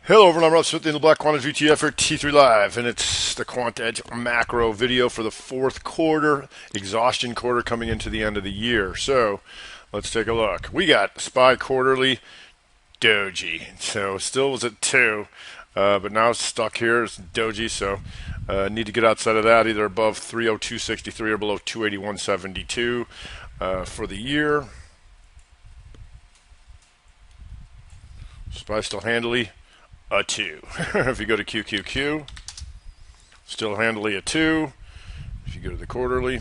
Hello, everyone. I'm Rob Smith in the Black Quant VTF for T3 Live, and it's the Quant Edge macro video for the fourth quarter, exhaustion quarter coming into the end of the year. So let's take a look. We got SPY quarterly doji. So still was at 2, but now it's stuck here. It's doji, so need to get outside of that, either above 302.63 or below 281.72 for the year. SPY still handily a 2. If you go to QQQ, still handily a 2. If you go to the quarterly,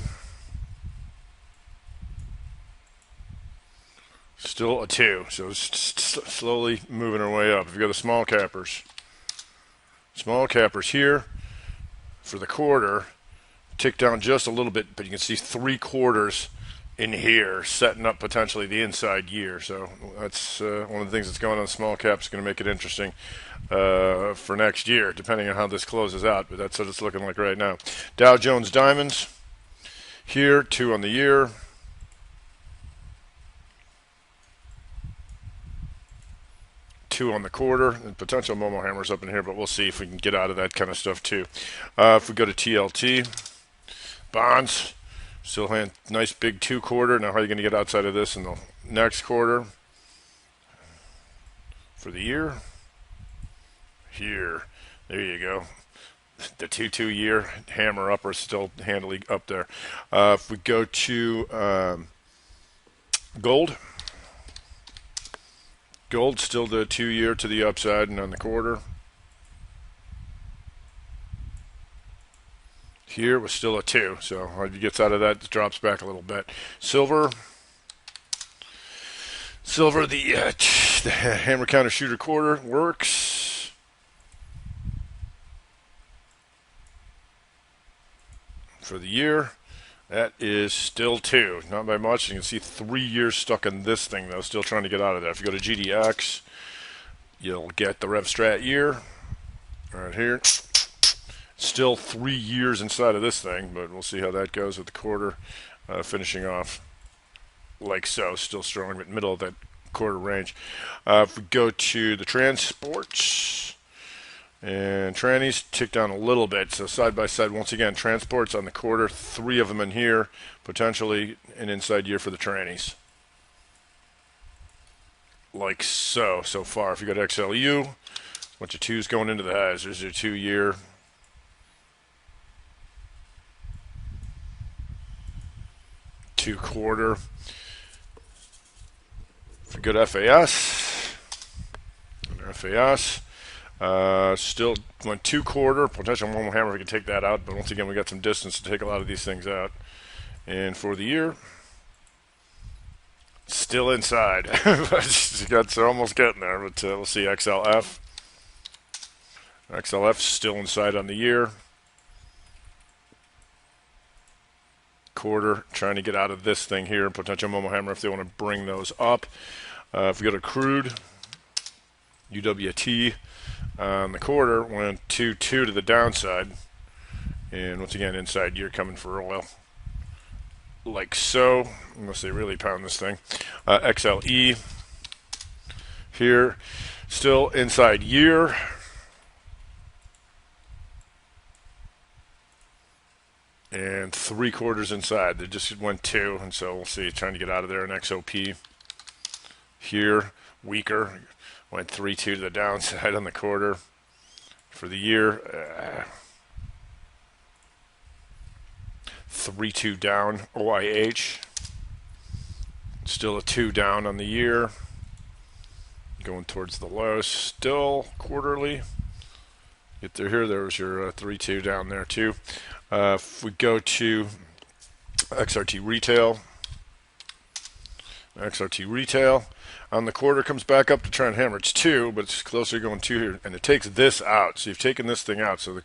still a 2. So it's slowly moving our way up. If you go to small cappers here for the quarter, tick down just a little bit, but you can see 3/4 in here, setting up potentially the inside year. So that's one of the things that's going on. Small caps going to make it interesting for next year, depending on how this closes out. But that's what it's looking like right now. Dow Jones Diamonds here, 2 on the year. 2 on the quarter, and potential Momo hammers up in here, but we'll see if we can get out of that kind of stuff too. If we go to TLT, bonds, still hand nice big 2/4. Now how are you going to get outside of this in the next quarter? For the year, here, there you go. The 2 year hammer upper still handily up there. If we go to gold still the 2 year to the upside and on the quarter. Here was still a 2, so if he gets out of that, it drops back a little bit. Silver, the hammer counter shooter quarter works. For the year, that is still 2, not by much. You can see 3 years stuck in this thing though, still trying to get out of there. If you go to GDX, you'll get the RevStrat year right here. Still 3 years inside of this thing, but we'll see how that goes with the quarter finishing off like so. Still strong, but middle of that quarter range. If we go to the transports, and trannies tick down a little bit. So side by side, once again, transports on the quarter, 3 of them in here, potentially an inside year for the trannies. Like so far. If you go to XLU, a bunch of 2s going into the highs. There's your 2 year. 2/4. If you go to FAS, still went 2/4. Potential Momo hammer, we can take that out, but once again, we got some distance to take a lot of these things out. And for the year, still inside. They're almost getting there, but we'll see. XLF still inside on the year. Quarter, trying to get out of this thing here. Potential Momo hammer if they want to bring those up. If we go to crude, UWT on the quarter went 2 to the downside, and once again inside year coming for oil, like so, unless they really pound this thing. XLE here, still inside year. And 3/4 inside. They just went 2, and so we'll see. Trying to get out of there. And XOP here, weaker. Went 3-2 to the downside on the quarter. For the year, 3-2 down. OIH, still a 2 down on the year. Going towards the low. Still quarterly. Get there here. There was your 3-2 down there too. If we go to XRT retail on the quarter comes back up to try and hammer. It's 2, but it's closer going 2 here, and it takes this out. So you've taken this thing out. So the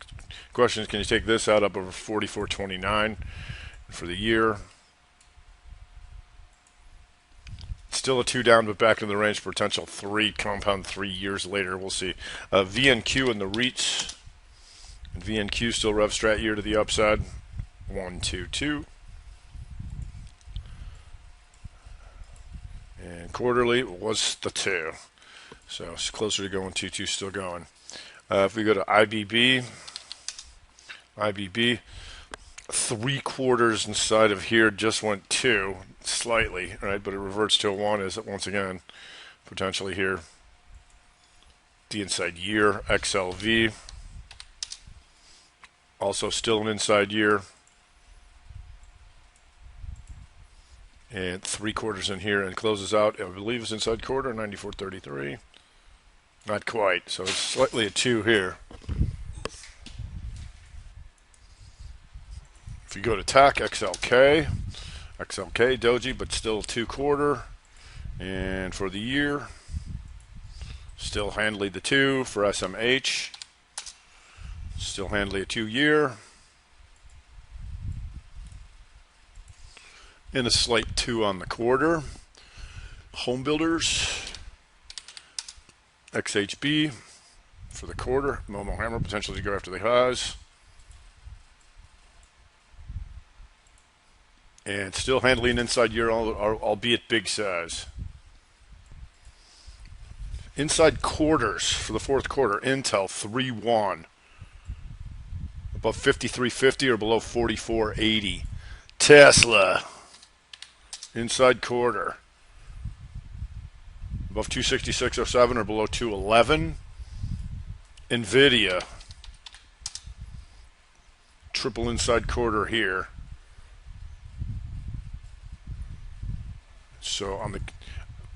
question is, can you take this out up over 44.29 for the year? Still a 2 down, but back in the range for potential 3 compound 3 years later. We'll see. VNQ and the REITs. And VNQ still RevStrat year to the upside. 1, 2, 2. And quarterly was the 2. So it's closer to going 2-2, still going. If we go to IBB, 3/4 inside of here just went 2 slightly, right? But it reverts to a 1 as it once again potentially here. The inside year, XLV, also still an inside year. And 3/4 in here and closes out, I believe it's inside quarter, 94.33. Not quite, so it's slightly a 2 here. If you go to TAC, XLK doji, but still 2/4. And for the year, still handily the 2 for SMH. Still handily a 2-year. And a slight 2 on the quarter. Home Builders, XHB for the quarter. Momo Hammer potentially to go after the highs. And still handling an inside year, albeit big size. Inside quarters for the fourth quarter, Intel 3-1. Above 53.50 or below 44.80. Tesla, inside quarter. Above 266.07 or below 211. Nvidia, triple inside quarter here. So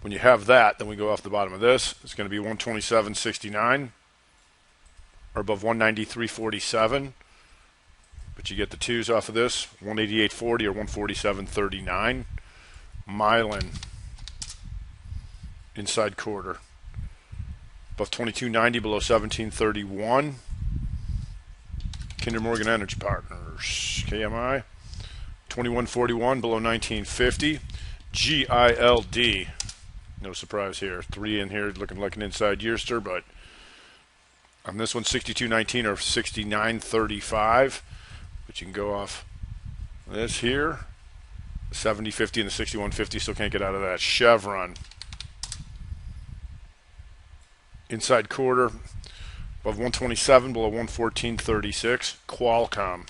when you have that, then we go off the bottom of this. It's going to be 127.69 or above 193.47. But you get the 2s off of this, 188.40 or 147.39. Mylan, inside quarter. Above 22.90, below 17.31. Kinder Morgan Energy Partners, KMI, 21.41, below 19.50. GILD, no surprise here. 3 in here, looking like an inside yearster, but on this one, 62.19 or 69.35. But you can go off this here, 70.50 and the 61.50, still can't get out of that. Chevron, inside quarter, above 127, below 114.36. Qualcomm,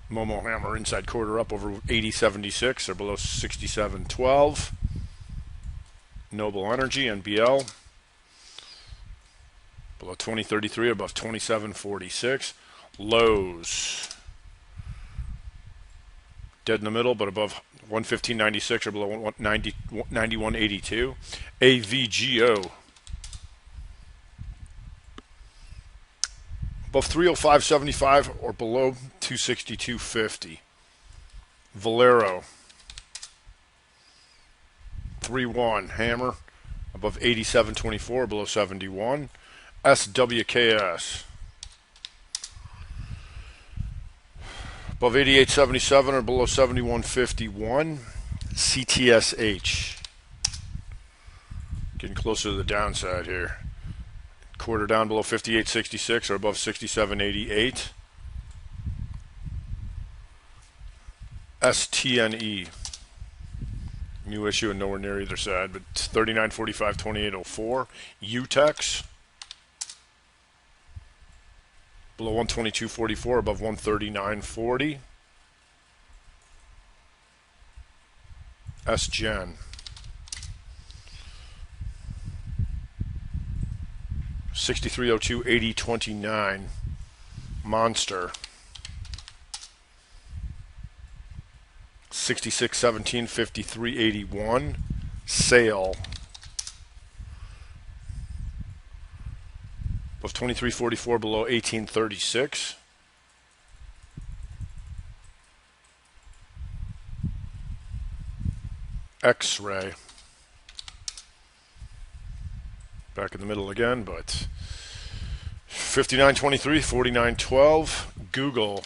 Momo Hammer, inside quarter up over 80.76 or below 67.12. Noble Energy, NBL, below 20.33 or above 27.46. Lowe's, dead in the middle, but above 115.96 or below 91.82. AVGO, above 305.75 or below 262.50. Valero, 3-1. Hammer, above 87.24 or below 71. SWKS, above 88.77 or below 71.51. CTSH, getting closer to the downside here. Quarter down below 58.66 or above 67.88. STNE, new issue and nowhere near either side, but 39.45, 28.04. UTEX, below 122.44, above 139.40. SGen, 63.02, 80.29. Monster, 66.17, 53.81. Sale, above 23.44, below 18.36. X-Ray, back in the middle again, but 59.23, 49.12. Google,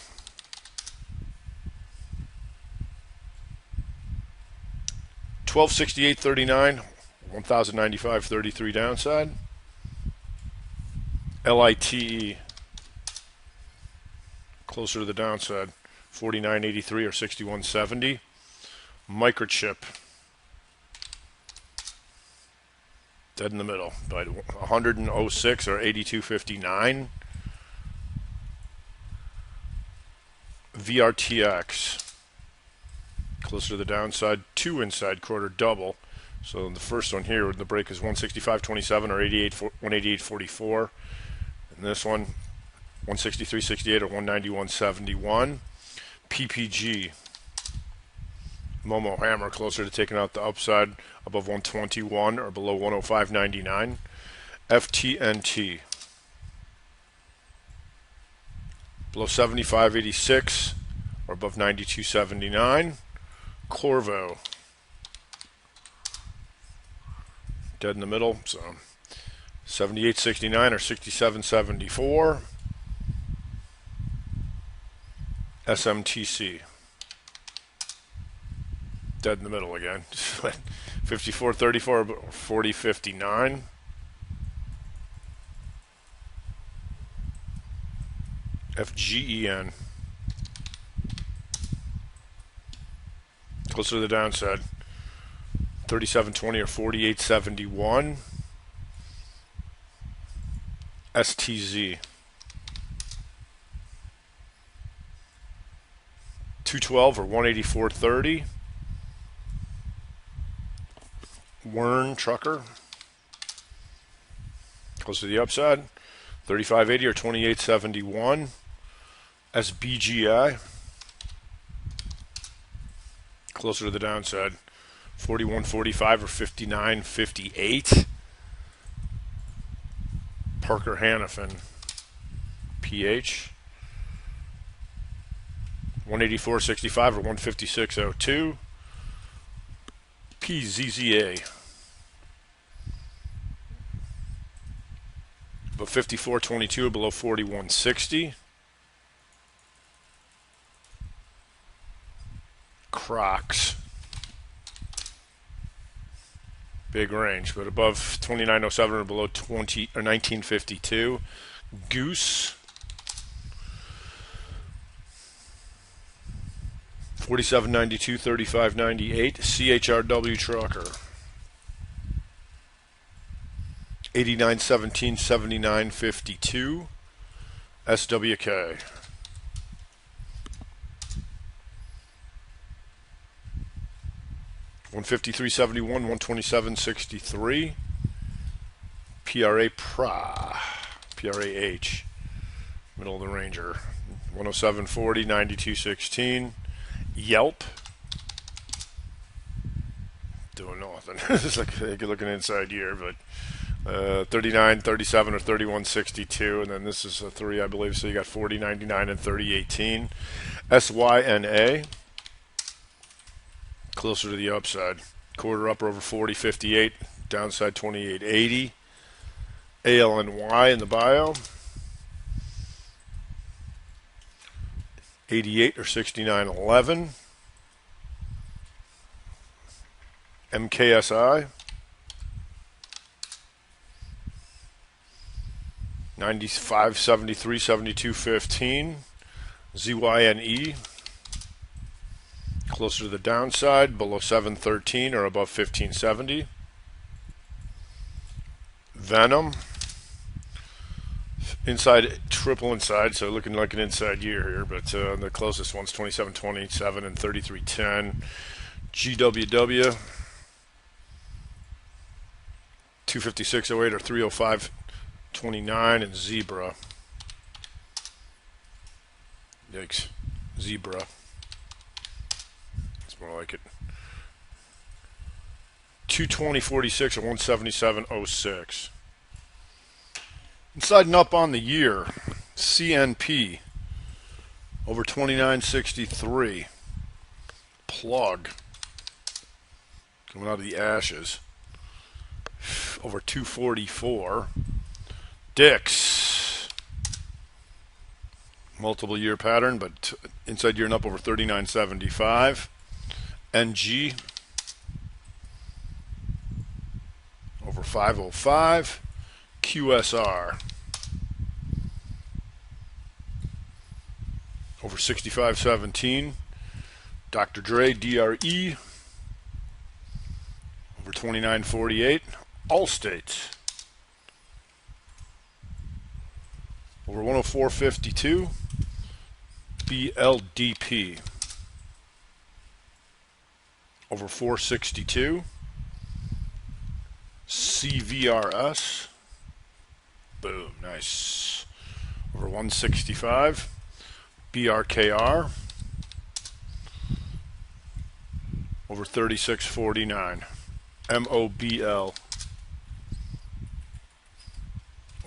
$1268.39, 1,095.33 downside. LITE, closer to the downside, 49.83 or 61.70. Microchip, Dead in the middle by 106 or 82.59. VRTX closer to the downside, 2 inside quarter double. So the first one here, the break is 165.27 or 188.44. And this one, 163.68 or 191.71. PPG, Momo Hammer closer to taking out the upside above 121 or below 105.99. FTNT below 75.86 or above 92.79. Corvo dead in the middle, so 78.69 or 67.74. SMTC dead in the middle again. 54.34 or 40.59. FGEN closer to the downside, 37.20 or 48.71. STZ 212 or 184.30. Wern Trucker close to the upside, 35.80 or 28.71. SBGI closer to the downside, 41.45 or 59.58. Parker Hannifin PH 184.65 or 156.02. PZZA above 54.22 or below 41.60. Crocs big range, but above 29.07 or below 20 or 19.52. Goose 47.92, 35.98. CHRW Trucker 89.17, 79.52. SWK 153.71, 127.63. PRAH, middle of the Ranger, 107.40, 92.16. Yelp doing nothing. It's like you're looking inside here, but 39.37 or 31.62, and then this is a 3, I believe. So you got 40.99 and 30.18. SYNA closer to the upside, quarter up over 40.58, downside 28.80. ALNY in the bio, 88 or 69.11. MKSI 95.73, 72.15. ZYNE closer to the downside, below 7.13 or above 15.70. Venom inside, triple inside, so looking like an inside year here, but the closest one's 27.27 and 33.10. GWW 256.08 or 305.29. And Zebra, yikes, Zebra, it's more like it, 220.46 or 177.06. Inside and up on the year, CNP over 29.63. Plug coming out of the ashes over 244. Dix multiple year pattern, but inside year and up over 39.75. NG over 505. QSR over 65.17. Dr. Dre DRE over 29.48. Allstate. Over 104.52. BLDP. Over 462. CVRS. Boom, nice. Over 165. BRKR. Over 36.49. MOBL.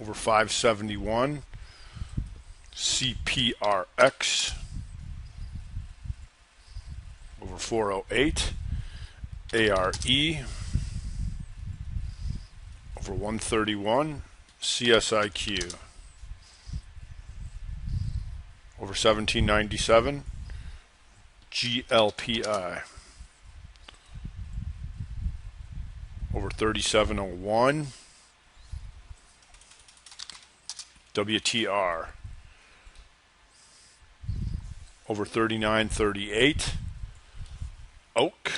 Over 571. CPRX. Over 408. ARE. Over 131. CSIQ. Over 1797. GLPI. Over 3701. WTR. Over 3938. Oak.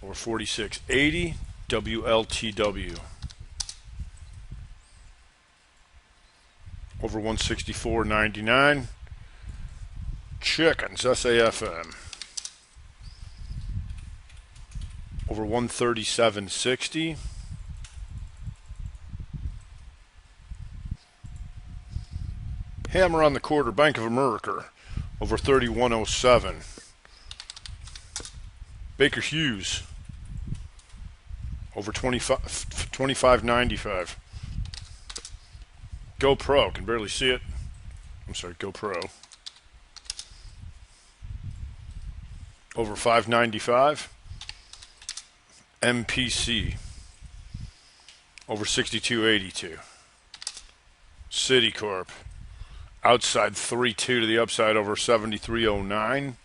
Over 4680. WLTW. Over 164.99. Chickens, SAFM. Over 137.60. Hammer on the quarter, Bank of America. Over 3107. Baker Hughes. Over 25.95. GoPro, can barely see it. I'm sorry, GoPro. Over 5.95. MPC. Over 62.82. Citicorp. Outside 3.2 to the upside over 73.09.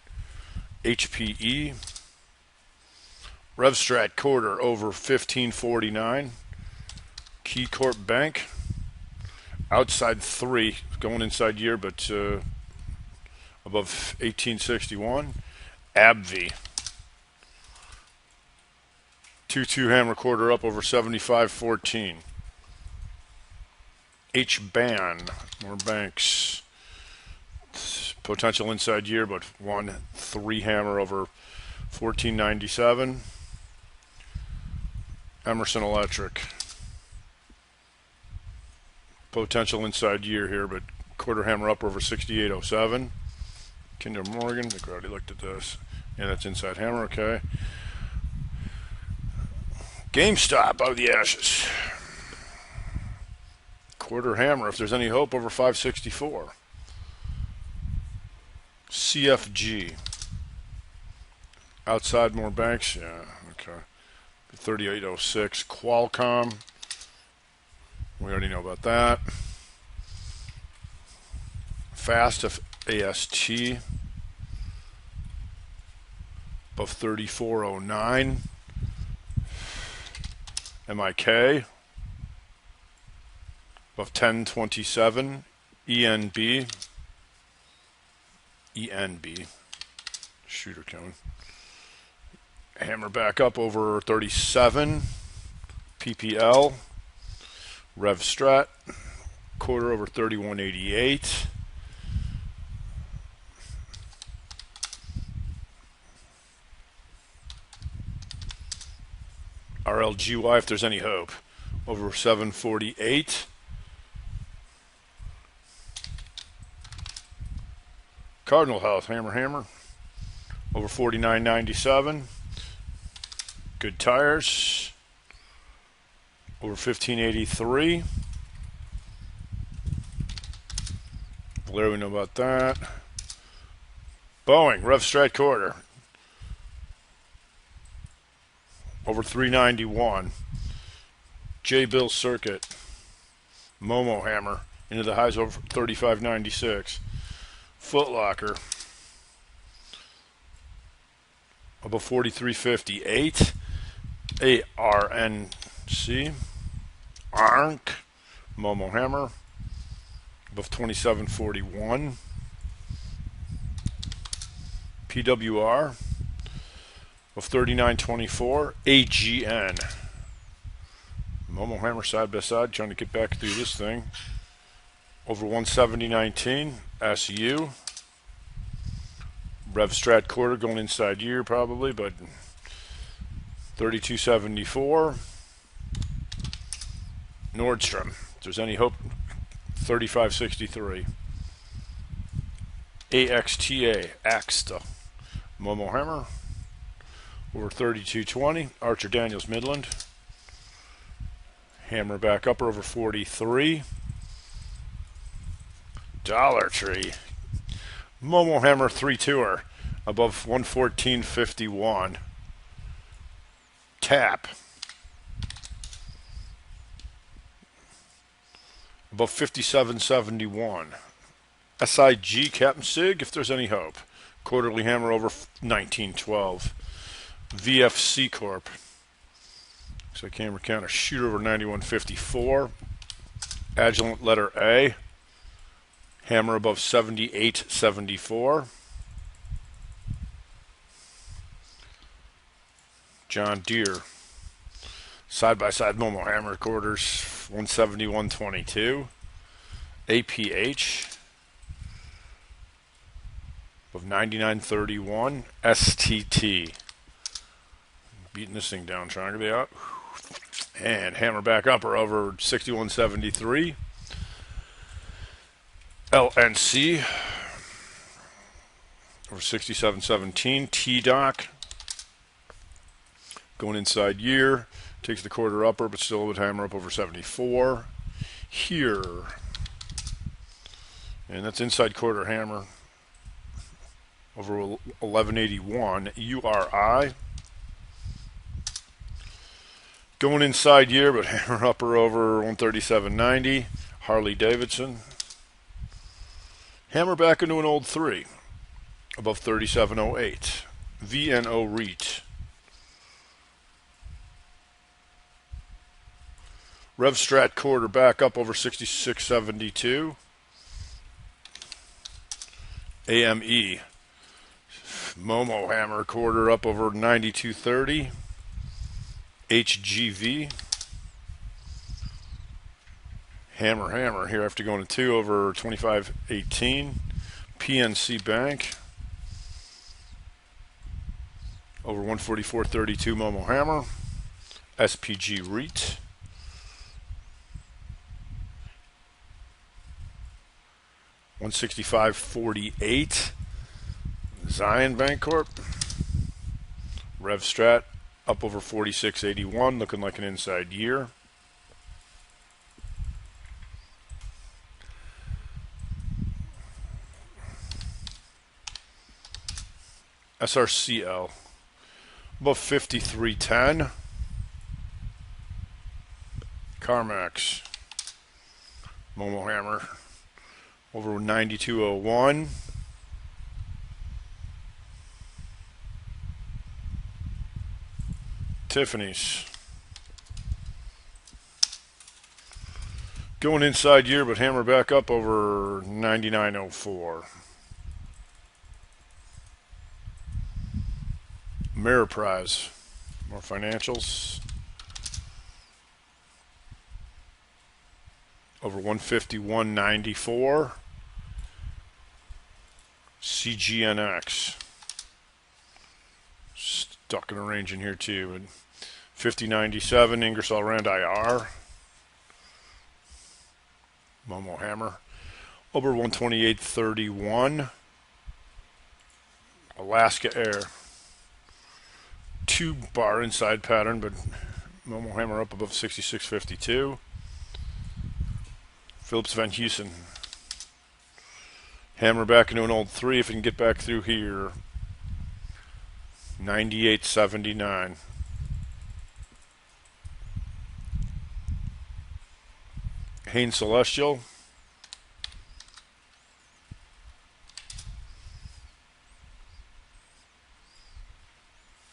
HPE. RevStrat quarter over 15.49. KeyCorp Bank. Outside 3, going inside year, but above 1861. AbbVie. 2-2 hammer quarter up over 75.14. HBAN, more banks. Potential inside year, but 1-3 hammer over 14.97. Emerson Electric. Potential inside year here, but quarter hammer up over 68.07. Kinder Morgan, I think we already looked at this. Yeah, that's inside hammer, okay. GameStop out of the ashes. Quarter hammer, if there's any hope, over 564. CFG. Outside more banks, yeah, okay. 38.06. Qualcomm. We already know about that. Fast AST. Above 34.09. MIK. Above 10.27. ENB. Shooter cone. Hammer back up over 37. PPL. RevStrat. Quarter over 31.88. RLGY, if there's any hope, over 748. Cardinal Health, hammer, over 49.97. Good Tires, over 15.83. Blair, we know about that. Boeing, RevStrat quarter, over 391. J-Bill Circuit. Momo Hammer into the highs over 35.96. Foot Locker above 43.58. ARNC. ARNC. Momo Hammer above 27.41. PWR of 39.24. AGN. Momo Hammer side by side, trying to get back through this thing. Over 170.19. SU. Rev Strat quarter going inside year probably, but 32.74. Nordstrom, if there's any hope, 35.63. AXTA, AXTA. Momo Hammer, over 32.20. Archer Daniels Midland. Hammer back upper over 43. Dollar Tree. Momo Hammer 3-2er above 114.51. Tap above 57.71. SIG Captain Sig, if there's any hope. Quarterly Hammer over 19.12. VFC Corp. Looks like hammer counter shoot over 91.54. Agilent letter A. Hammer above 78.74. John Deere. Side by side Momo Hammer quarters 171.22. APH of 99.31. STT. Beating this thing down, trying to get out. And hammer back upper over 61.73. LNC over 67.17. T-Doc going inside year. Takes the quarter upper, but still would hammer up over 74. Here. And that's inside quarter hammer over 1181. URI. Going inside year, but hammer upper over 137.90. Harley Davidson. Hammer back into an old 3. Above 37.08. VNO REIT. Rev Strat quarter back up over 66.72. AME. Momo Hammer quarter up over 92.30. HGV. Hammer here after going to 2 over 25.18. PNC Bank. Over 144.32 Momo Hammer. SPG REIT. $165.48. Zion Bancorp. Rev Strat up over 46.81, looking like an inside year. SRCL above 53.10. CarMax. Momo Hammer over 92.01. Tiffany's. Going inside year, but hammer back up over 99.04. Ameriprise. More financials. Over 151.94. CGNX. Stuck in a range in here too. And 50.97. Ingersoll Rand IR. Momo Hammer. Over 128.31. Alaska Air. 2 bar inside pattern, but Momo Hammer up above 66.52. Phillips Van Heusen. Hammer back into an old 3 if it can get back through here. 98.79. Hain Celestial.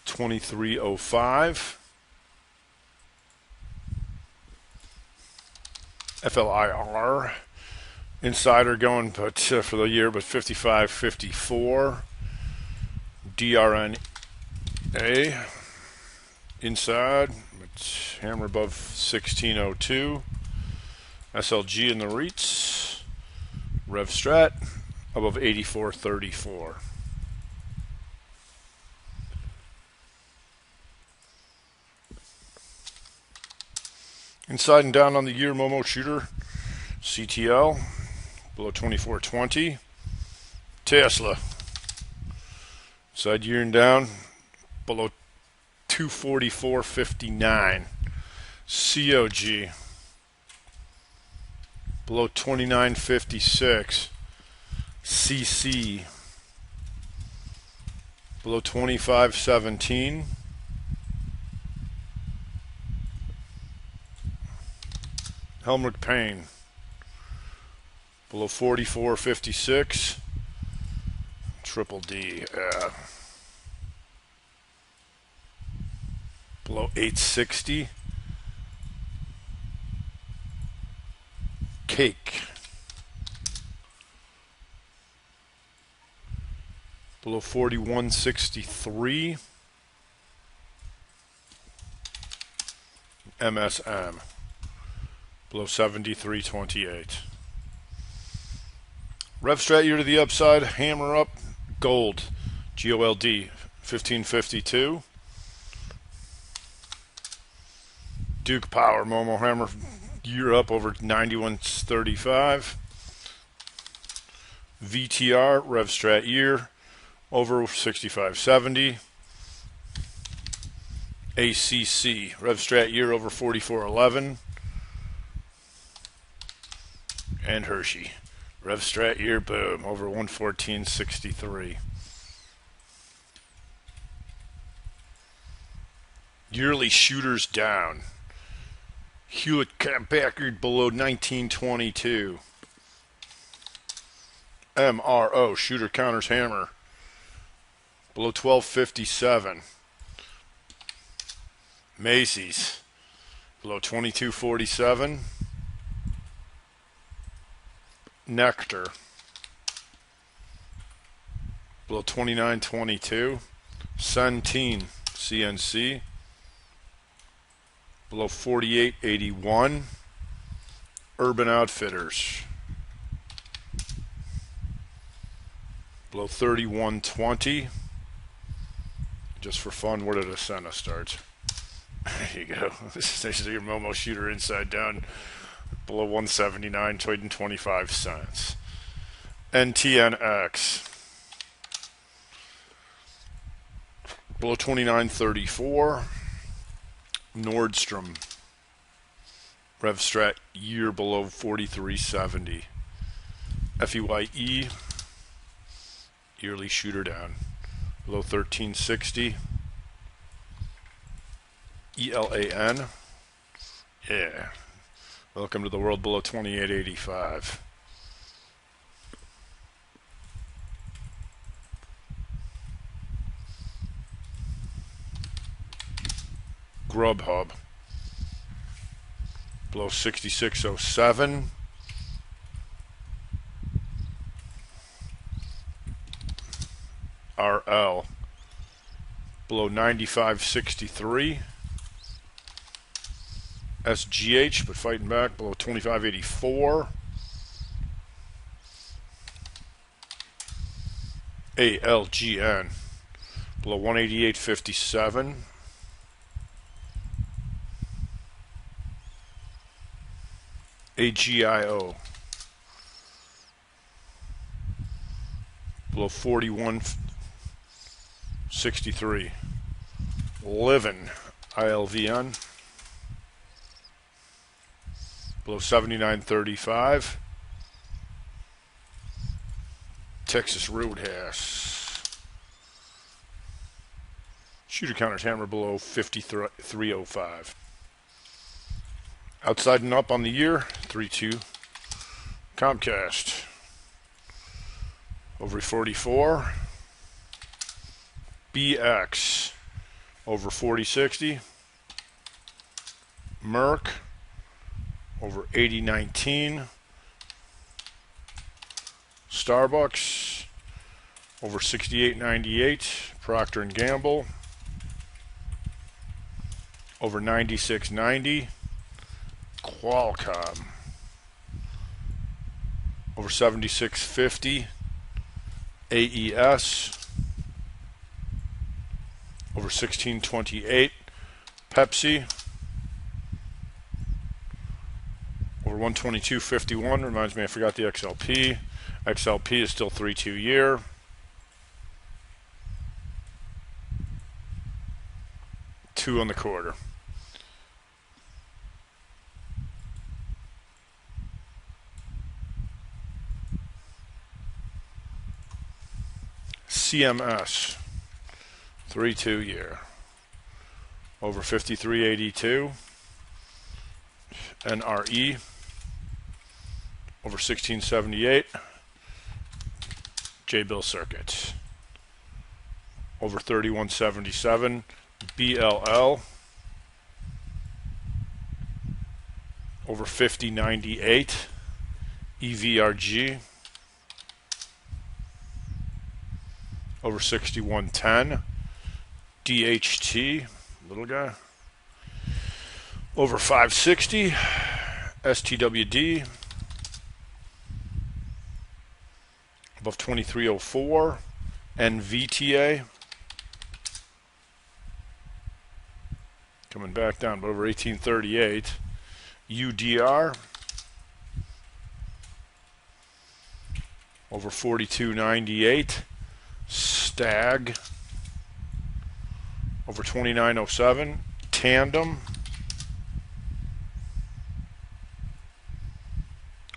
$23.05. FLIR. Insider going but for the year, but 55.54. DRN A. Inside, it's hammer above 1602. SLG in the REITs. Rev Strat above 8434. Inside and down on the year, Momo Shooter. CTL below 2420. Tesla. Side year and down below 244.59. COG below 29.56. CC below 25.17. Helmut Payne below 44.56. Triple D below 860. Cake below 41.63. MSM below 73.28. Rev Strat year to the upside, hammer up, gold, GOLD 1552. Duke Power, Momo Hammer, year up over 91.35. VTR, Rev Strat year, over 65.70. ACC, Rev Strat year over 44.11. And Hershey, Rev Strat year, boom, over 114.63. Yearly shooters down. Hewlett Packard below 1922. MRO, shooter counters hammer, below 1257. Macy's below 2247. Nectar below 2922. Centene CNC below 4881. Urban Outfitters below 3120. Just for fun, where did Ascena start? There you go. This is your Momo Shooter inside down below 179, trading 25 cents. NTNX below 29.34. Nordstrom Rev Strat year below 43.70. FEYE yearly shooter down below 1360. ELAN, yeah, welcome to the world, below 28.85. Grubhub below 66.07. RL below 95.63. SGH, but fighting back, below 25.84. ALGN below 188.57. AGIO below 41.63. Livin ILVN below 79.35. Texas Roadhouse shooter counters hammer below 53.05. Outside and up on the year, 3-2. Comcast over 44. BX over 40.60. Merck over 80.19. Starbucks over 68.98. Procter & Gamble over 96.90. Qualcomm over 76.50. AES over 16.28. Pepsi over 122.51. Reminds me I forgot the XLP. XLP is still 3-2 year. Two on the quarter. CMS 3-2 year over 53.82. NRE over 16.78. J-Bill Circuit over 31.77. BLL over 50.98. EVRG over 61.10. DHT, little guy, over 560. STWD above 23.04. NVTA coming back down, but over 18.38. UDR over 42.98. Stag over 29.07. Tandem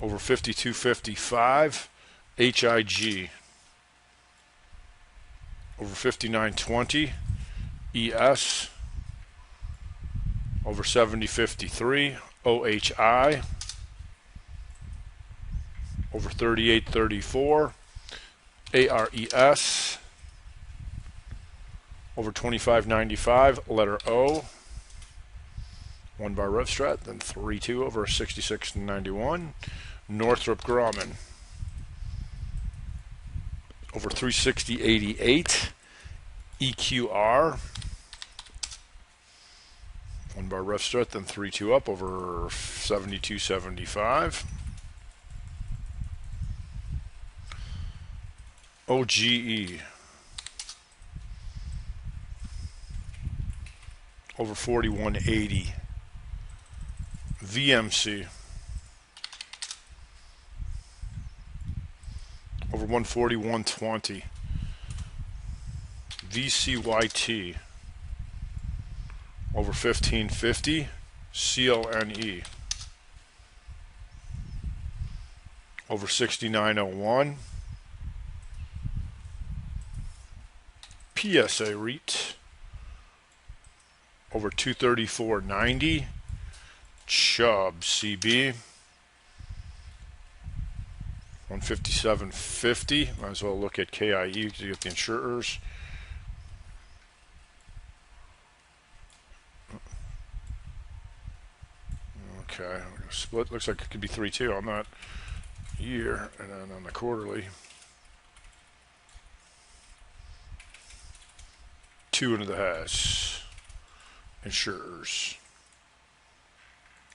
over 52.55. HIG over 59.20. ES over 70.53. OHI over 38.34. ARES over 25.95. Letter O, 1 bar rev strat, then 3-2 over 66.91. Northrop Grumman over 360.88. EQR, 1 bar rev strat, then 3-2 up over 72.75. OGE over 41.80. VMC over 141.20. VCYT over 15.50. CLNE over 69.01. PSA REIT over 234.90. Chubb CB 157.50. Might as well look at KIE to get the insurers. Okay, split. Looks like it could be 3-2 on that year, and then on the quarterly. 2 into the hash. Insurers.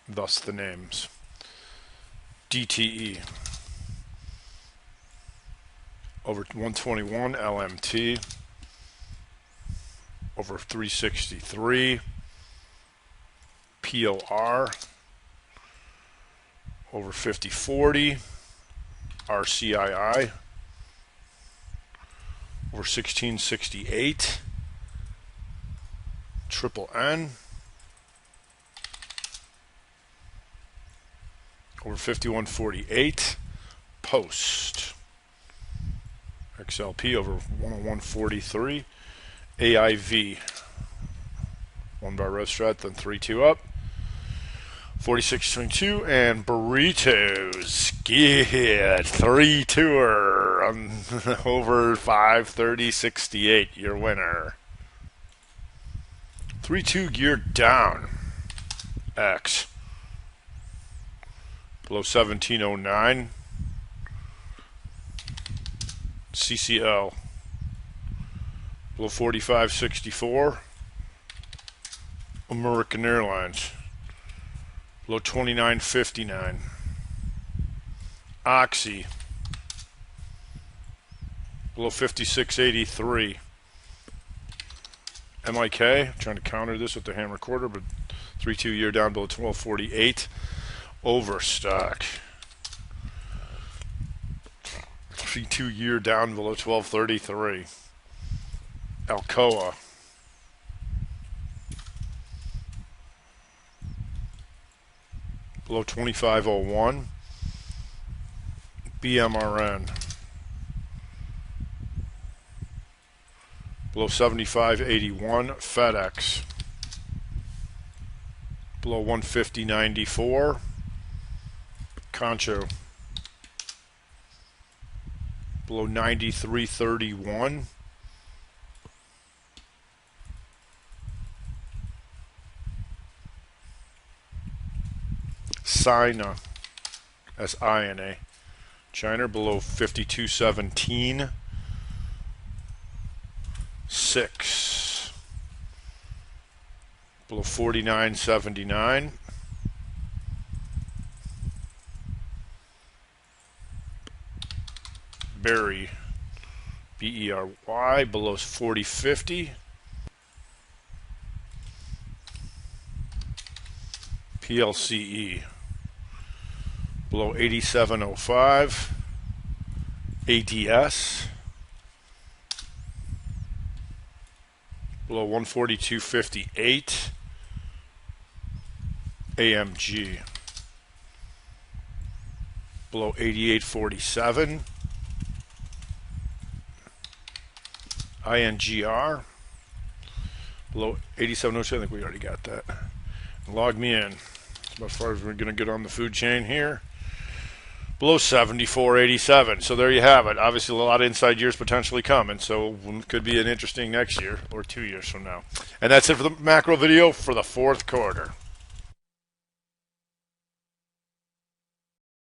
Thus the names. DTE over 121. LMT over 363. POR over 50.40. RCII over 16.68. Triple N over 51.48. Post XLP over 101.43. AIV 1 bar rev strat, then 3-2 up 46.22. And Burritos get 3-2er on over 530.68. Your winner. 3-2 gear down. X below 17.09. CCL below 45.64. American Airlines below 29.59. Oxy below 56.83. MIK, trying to counter this with the hammer quarter, but 3-2 year down below 12.48. Overstock 3-2 year down below 12.33. Alcoa below 25.01. BMRN below 75.81. FedEx below 150.94. Concho below 93.31. Sina, SINA, China below 52.17. 6 below 49.79. Berry, BERY, below 40.50. PLCE below 87.05. ADS below 142.58. AMG below 88.47. INGR below 87.02. I think we already got that. Log me in. That's about as far as we're going to get on the food chain here. Below 74.87. So there you have it. Obviously, a lot of inside years potentially coming. So it could be an interesting next year or 2 years from now. And that's it for the macro video for the fourth quarter.